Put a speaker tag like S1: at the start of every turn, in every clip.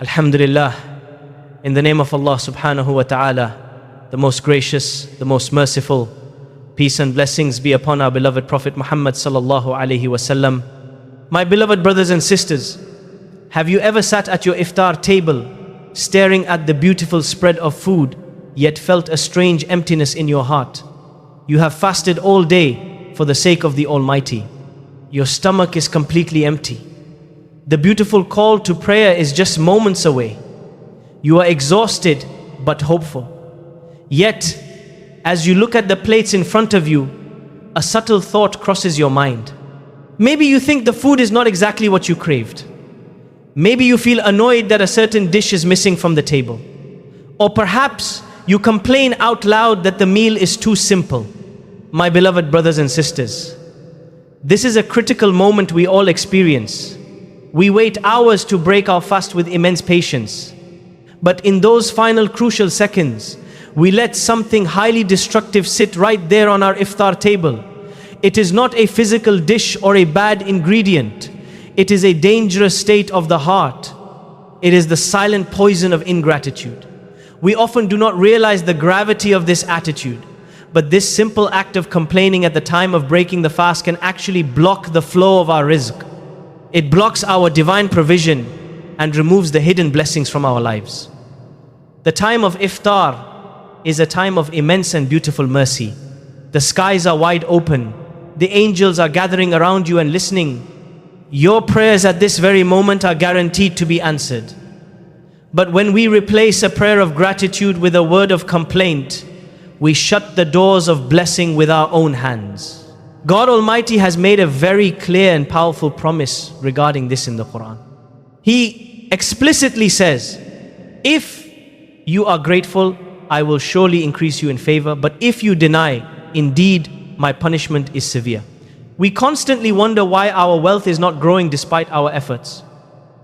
S1: Alhamdulillah, in the name of Allah subhanahu wa ta'ala, the most gracious, the most merciful, peace and blessings be upon our beloved Prophet Muhammad sallallahu alaihi wasallam. My beloved brothers and sisters, have you ever sat at your iftar table, staring at the beautiful spread of food, yet felt a strange emptiness in your heart? You have fasted all day for the sake of the Almighty. Your stomach is completely empty. The beautiful call to prayer is just moments away. You are exhausted but hopeful. Yet, as you look at the plates in front of you, a subtle thought crosses your mind. Maybe you think the food is not exactly what you craved. Maybe you feel annoyed that a certain dish is missing from the table. Or perhaps you complain out loud that the meal is too simple. My beloved brothers and sisters, this is a critical moment we all experience. We wait hours to break our fast with immense patience. But in those final crucial seconds, we let something highly destructive sit right there on our iftar table. It is not a physical dish or a bad ingredient. It is a dangerous state of the heart. It is the silent poison of ingratitude. We often do not realize the gravity of this attitude, but this simple act of complaining at the time of breaking the fast can actually block the flow of our rizq. It blocks our divine provision and removes the hidden blessings from our lives. The time of iftar is a time of immense and beautiful mercy. The skies are wide open. The angels are gathering around you and listening. Your prayers at this very moment are guaranteed to be answered. But when we replace a prayer of gratitude with a word of complaint, we shut the doors of blessing with our own hands. God Almighty has made a very clear and powerful promise regarding this in the Quran. He explicitly says, if you are grateful, I will surely increase you in favor, but if you deny, indeed, my punishment is severe. We constantly wonder why our wealth is not growing despite our efforts.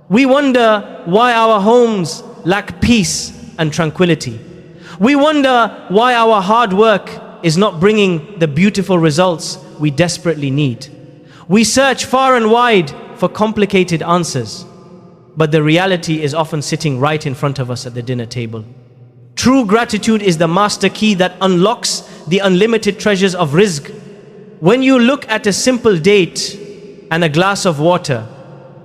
S1: We wonder why our homes lack peace and tranquility. We wonder why our hard work is not bringing the beautiful results we desperately need. We search far and wide for complicated answers, but the reality is often sitting right in front of us at the dinner table. True gratitude is the master key that unlocks the unlimited treasures of rizq. When you look at a simple date and a glass of water,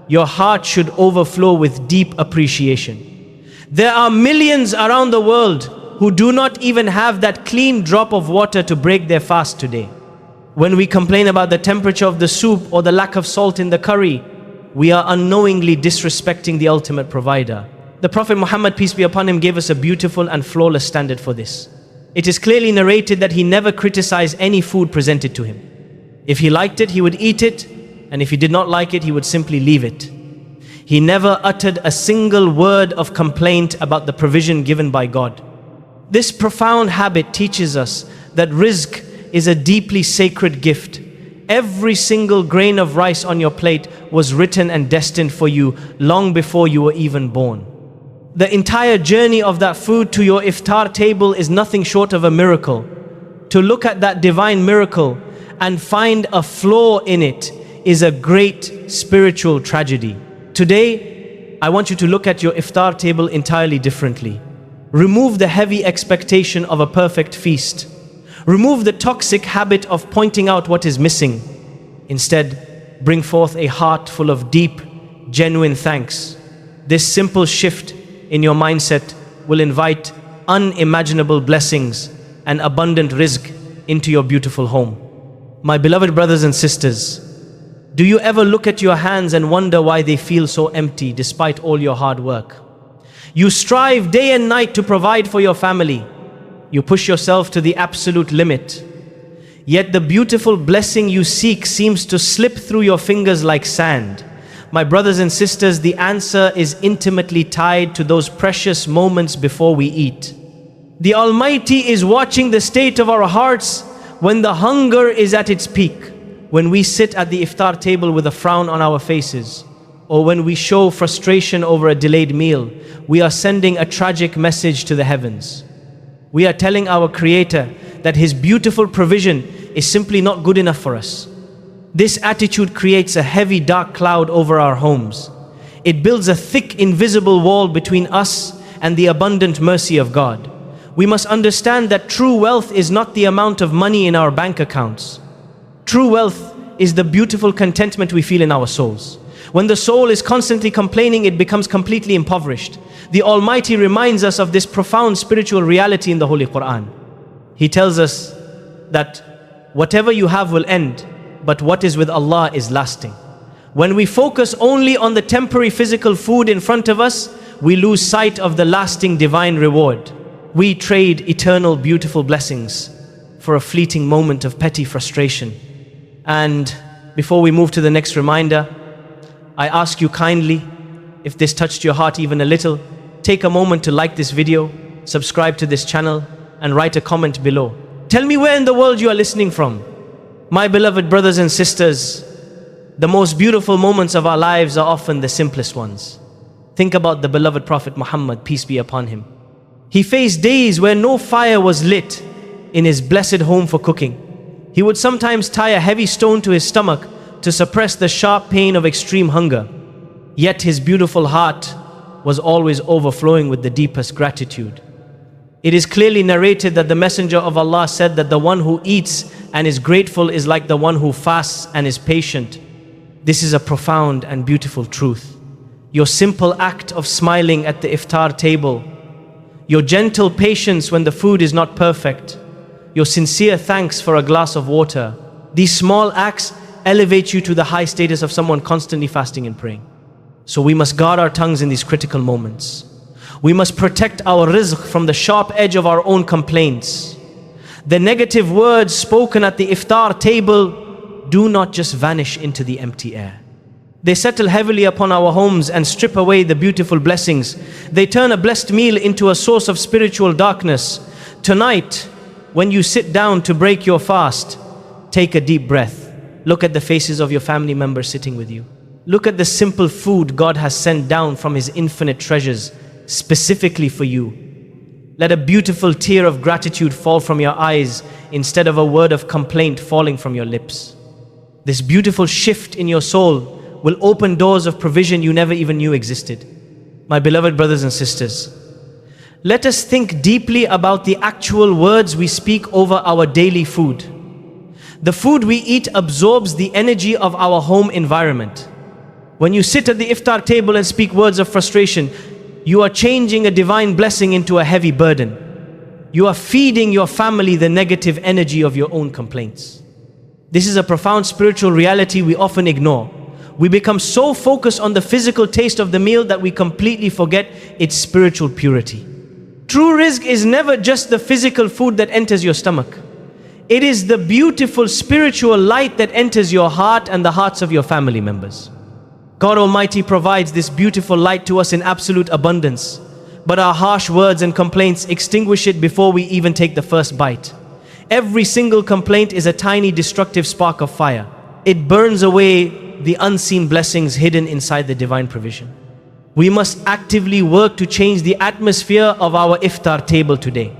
S1: your heart should overflow with deep appreciation. There are millions around the world who do not even have that clean drop of water to break their fast today. When we complain about the temperature of the soup or the lack of salt in the curry, we are unknowingly disrespecting the ultimate provider. The Prophet Muhammad, peace be upon him, gave us a beautiful and flawless standard for this. It is clearly narrated that he never criticized any food presented to him. If he liked it, he would eat it, and if he did not like it, he would simply leave it. He never uttered a single word of complaint about the provision given by God. This profound habit teaches us that rizq is a deeply sacred gift. Every single grain of rice on your plate was written and destined for you long before you were even born. The entire journey of that food to your iftar table is nothing short of a miracle. To look at that divine miracle and find a flaw in it is a great spiritual tragedy. Today, I want you to look at your iftar table entirely differently. Remove the heavy expectation of a perfect feast. Remove the toxic habit of pointing out what is missing. Instead, bring forth a heart full of deep, genuine thanks. This simple shift in your mindset will invite unimaginable blessings and abundant rizq into your beautiful home. My beloved brothers and sisters, do you ever look at your hands and wonder why they feel so empty despite all your hard work? You strive day and night to provide for your family. You push yourself to the absolute limit. Yet the beautiful blessing you seek seems to slip through your fingers like sand. My brothers and sisters, the answer is intimately tied to those precious moments before we eat. The Almighty is watching the state of our hearts when the hunger is at its peak, when we sit at the iftar table with a frown on our faces, or when we show frustration over a delayed meal. We are sending a tragic message to the heavens. We are telling our Creator that His beautiful provision is simply not good enough for us. This attitude creates a heavy dark cloud over our homes. It builds a thick, invisible wall between us and the abundant mercy of God. We must understand that true wealth is not the amount of money in our bank accounts. True wealth is the beautiful contentment we feel in our souls. When the soul is constantly complaining, it becomes completely impoverished. The Almighty reminds us of this profound spiritual reality in the Holy Quran. He tells us that whatever you have will end, but what is with Allah is lasting. When we focus only on the temporary physical food in front of us, we lose sight of the lasting divine reward. We trade eternal beautiful blessings for a fleeting moment of petty frustration. And before we move to the next reminder, I ask you kindly, if this touched your heart even a little, take a moment to like this video, subscribe to this channel, and write a comment below. Tell me where in the world you are listening from. My beloved brothers and sisters, the most beautiful moments of our lives are often the simplest ones. Think about the beloved Prophet Muhammad, peace be upon him. He faced days where no fire was lit in his blessed home for cooking. He would sometimes tie a heavy stone to his stomach to suppress the sharp pain of extreme hunger. Yet his beautiful heart was always overflowing with the deepest gratitude. It is clearly narrated that the Messenger of Allah said that the one who eats and is grateful is like the one who fasts and is patient. This is a profound and beautiful truth. Your simple act of smiling at the iftar table, your gentle patience when the food is not perfect, your sincere thanks for a glass of water, these small acts elevate you to the high status of someone constantly fasting and praying. So we must guard our tongues in these critical moments. We must protect our rizq from the sharp edge of our own complaints. The negative words spoken at the iftar table do not just vanish into the empty air. They settle heavily upon our homes and strip away the beautiful blessings. They turn a blessed meal into a source of spiritual darkness. Tonight, when you sit down to break your fast, take a deep breath. Look at the faces of your family members sitting with you. Look at the simple food God has sent down from His infinite treasures specifically for you. Let a beautiful tear of gratitude fall from your eyes instead of a word of complaint falling from your lips. This beautiful shift in your soul will open doors of provision you never even knew existed. My beloved brothers and sisters, let us think deeply about the actual words we speak over our daily food. The food we eat absorbs the energy of our home environment. When you sit at the iftar table and speak words of frustration, you are changing a divine blessing into a heavy burden. You are feeding your family the negative energy of your own complaints. This is a profound spiritual reality we often ignore. We become so focused on the physical taste of the meal that we completely forget its spiritual purity. True rizq is never just the physical food that enters your stomach. It is the beautiful spiritual light that enters your heart and the hearts of your family members. God Almighty provides this beautiful light to us in absolute abundance, but our harsh words and complaints extinguish it before we even take the first bite. Every single complaint is a tiny destructive spark of fire. It burns away the unseen blessings hidden inside the divine provision. We must actively work to change the atmosphere of our iftar table today.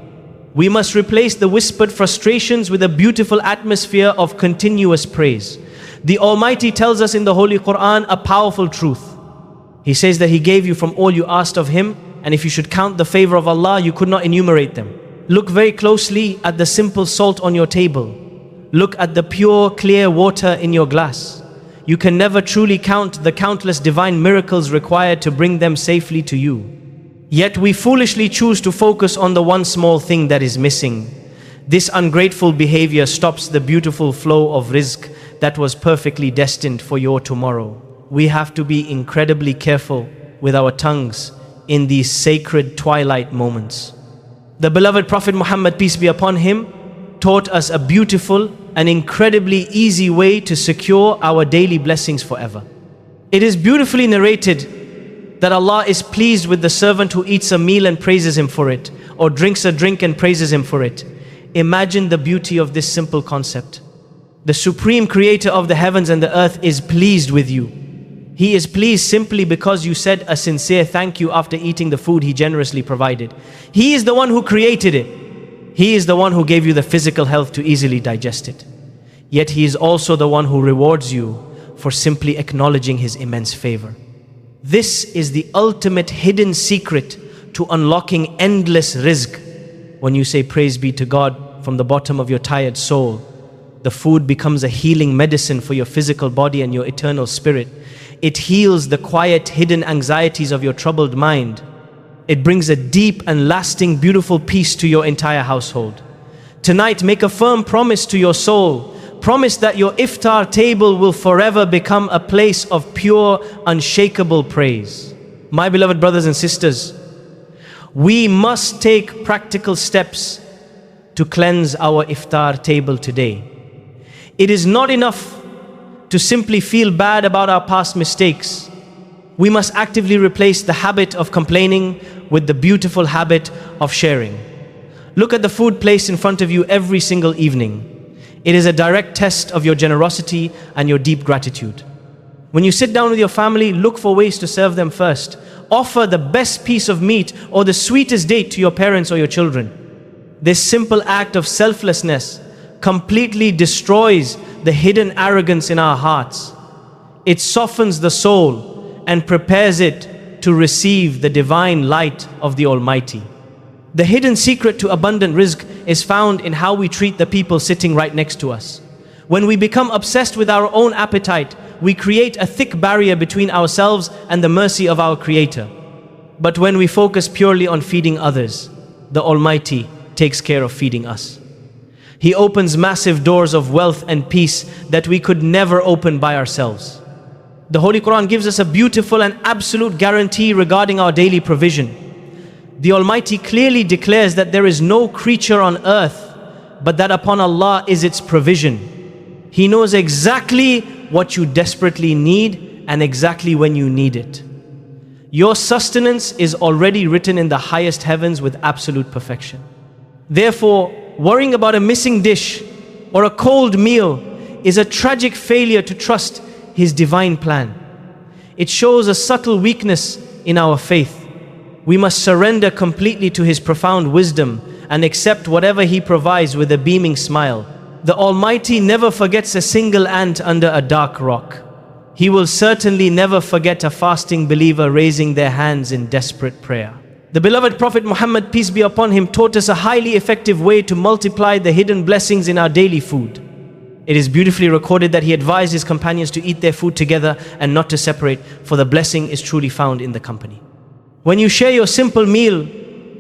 S1: We must replace the whispered frustrations with a beautiful atmosphere of continuous praise. The Almighty tells us in the Holy Quran a powerful truth. He says that He gave you from all you asked of Him, and if you should count the favor of Allah, you could not enumerate them. Look very closely at the simple salt on your table. Look at the pure, clear water in your glass. You can never truly count the countless divine miracles required to bring them safely to you. Yet we foolishly choose to focus on the one small thing that is missing. This ungrateful behavior stops the beautiful flow of rizq that was perfectly destined for your tomorrow. We have to be incredibly careful with our tongues in these sacred twilight moments. The beloved Prophet Muhammad, peace be upon him, taught us a beautiful and incredibly easy way to secure our daily blessings forever. It is beautifully narrated that Allah is pleased with the servant who eats a meal and praises Him for it, or drinks a drink and praises Him for it. Imagine the beauty of this simple concept. The supreme creator of the heavens and the earth is pleased with you. He is pleased simply because you said a sincere thank you after eating the food He generously provided. He is the one who created it. He is the one who gave you the physical health to easily digest it. Yet He is also the one who rewards you for simply acknowledging His immense favor. This is the ultimate hidden secret to unlocking endless rizq. When you say praise be to God from the bottom of your tired soul, the food becomes a healing medicine for your physical body and your eternal spirit. It heals the quiet, hidden anxieties of your troubled mind. It brings a deep and lasting, beautiful peace to your entire household. Tonight, make a firm promise to your soul. Promise that your iftar table will forever become a place of pure, unshakable praise. My beloved brothers and sisters, we must take practical steps to cleanse our iftar table today. It is not enough to simply feel bad about our past mistakes. We must actively replace the habit of complaining with the beautiful habit of sharing. Look at the food placed in front of you every single evening. It is a direct test of your generosity and your deep gratitude. When you sit down with your family, look for ways to serve them first. Offer the best piece of meat or the sweetest date to your parents or your children. This simple act of selflessness completely destroys the hidden arrogance in our hearts. It softens the soul and prepares it to receive the divine light of the Almighty. The hidden secret to abundant rizq is found in how we treat the people sitting right next to us. When we become obsessed with our own appetite, we create a thick barrier between ourselves and the mercy of our Creator. But when we focus purely on feeding others, the Almighty takes care of feeding us. He opens massive doors of wealth and peace that we could never open by ourselves. The Holy Quran gives us a beautiful and absolute guarantee regarding our daily provision. The Almighty clearly declares that there is no creature on earth, but that upon Allah is its provision. He knows exactly what you desperately need and exactly when you need it. Your sustenance is already written in the highest heavens with absolute perfection. Therefore, worrying about a missing dish or a cold meal is a tragic failure to trust His divine plan. It shows a subtle weakness in our faith. We must surrender completely to His profound wisdom and accept whatever He provides with a beaming smile. The Almighty never forgets a single ant under a dark rock. He will certainly never forget a fasting believer raising their hands in desperate prayer. The beloved Prophet Muhammad, peace be upon him, taught us a highly effective way to multiply the hidden blessings in our daily food. It is beautifully recorded that he advised his companions to eat their food together and not to separate, for the blessing is truly found in the company. When you share your simple meal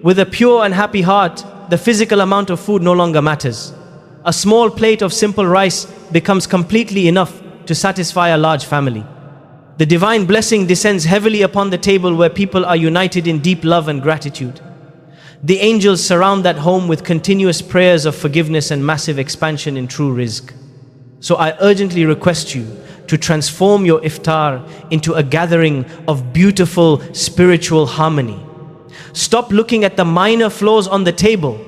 S1: with a pure and happy heart, the physical amount of food no longer matters. A small plate of simple rice becomes completely enough to satisfy a large family. The divine blessing descends heavily upon the table where people are united in deep love and gratitude. The angels surround that home with continuous prayers of forgiveness and massive expansion in true rizq. So I urgently request you to transform your iftar into a gathering of beautiful spiritual harmony. Stop looking at the minor flaws on the table.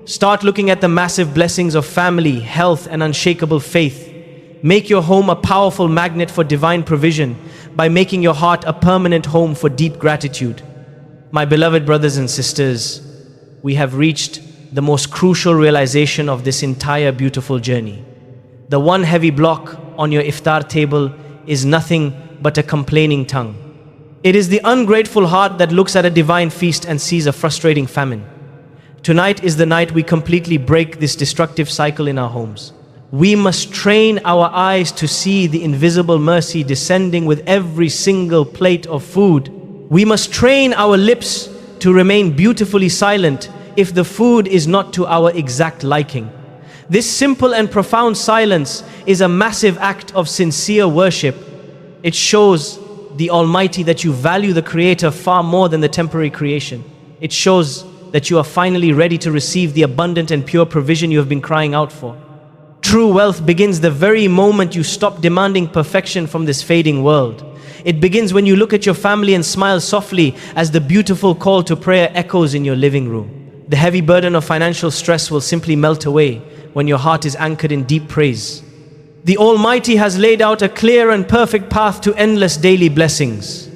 S1: Start looking at the massive blessings of family, health, and unshakable faith. Make your home a powerful magnet for divine provision by making your heart a permanent home for deep gratitude. My beloved brothers and sisters, we have reached the most crucial realization of this entire beautiful journey. The one heavy block on your iftar table is nothing but a complaining tongue. It is the ungrateful heart that looks at a divine feast and sees a frustrating famine. Tonight is the night we completely break this destructive cycle in our homes. We must train our eyes to see the invisible mercy descending with every single plate of food. We must train our lips to remain beautifully silent if the food is not to our exact liking. This simple and profound silence is a massive act of sincere worship. It shows the Almighty that you value the Creator far more than the temporary creation. It shows that you are finally ready to receive the abundant and pure provision you have been crying out for. True wealth begins the very moment you stop demanding perfection from this fading world. It begins when you look at your family and smile softly as the beautiful call to prayer echoes in your living room. The heavy burden of financial stress will simply melt away when your heart is anchored in deep praise. The Almighty has laid out a clear and perfect path to endless daily blessings.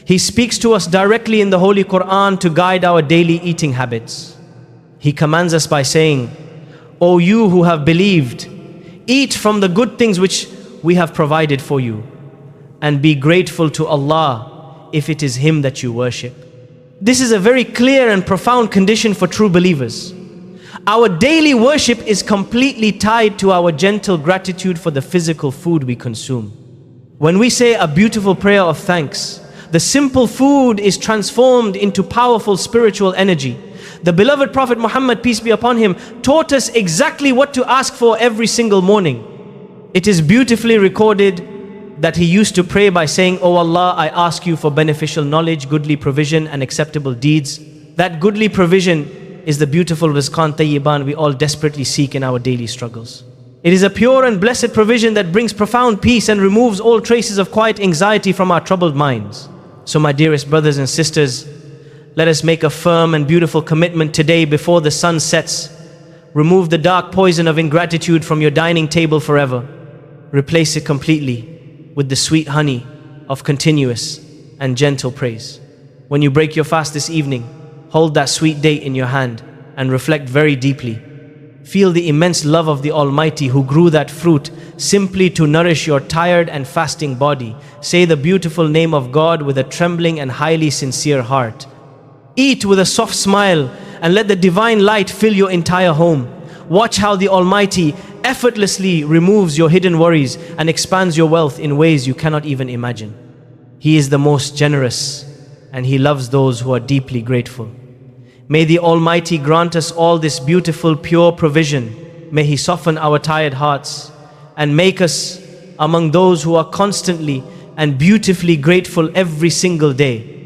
S1: He speaks to us directly in the Holy Quran to guide our daily eating habits. He commands us by saying, "O you who have believed, eat from the good things which we have provided for you, and be grateful to Allah if it is Him that you worship. This is a very clear and profound condition for true believers. Our daily worship is completely tied to our gentle gratitude for the physical food we consume. When we say a beautiful prayer of thanks, the simple food is transformed into powerful spiritual energy. The beloved Prophet Muhammad, peace be upon him, taught us exactly what to ask for every single morning. It is beautifully recorded that he used to pray by saying, "O Allah, I ask you for beneficial knowledge, goodly provision and acceptable deeds." That goodly provision is the beautiful rizqan tayyiban we all desperately seek in our daily struggles. It is a pure and blessed provision that brings profound peace and removes all traces of quiet anxiety from our troubled minds. So my dearest brothers and sisters, let us make a firm and beautiful commitment today before the sun sets. Remove the dark poison of ingratitude from your dining table forever. Replace it completely with the sweet honey of continuous and gentle praise. When you break your fast this evening, hold that sweet date in your hand and reflect very deeply. Feel the immense love of the Almighty who grew that fruit simply to nourish your tired and fasting body. Say the beautiful name of God with a trembling and highly sincere heart. Eat with a soft smile and let the divine light fill your entire home. Watch how the Almighty effortlessly removes your hidden worries and expands your wealth in ways you cannot even imagine. He is the most generous and He loves those who are deeply grateful. May the Almighty grant us all this beautiful, pure provision. May He soften our tired hearts and make us among those who are constantly and beautifully grateful every single day.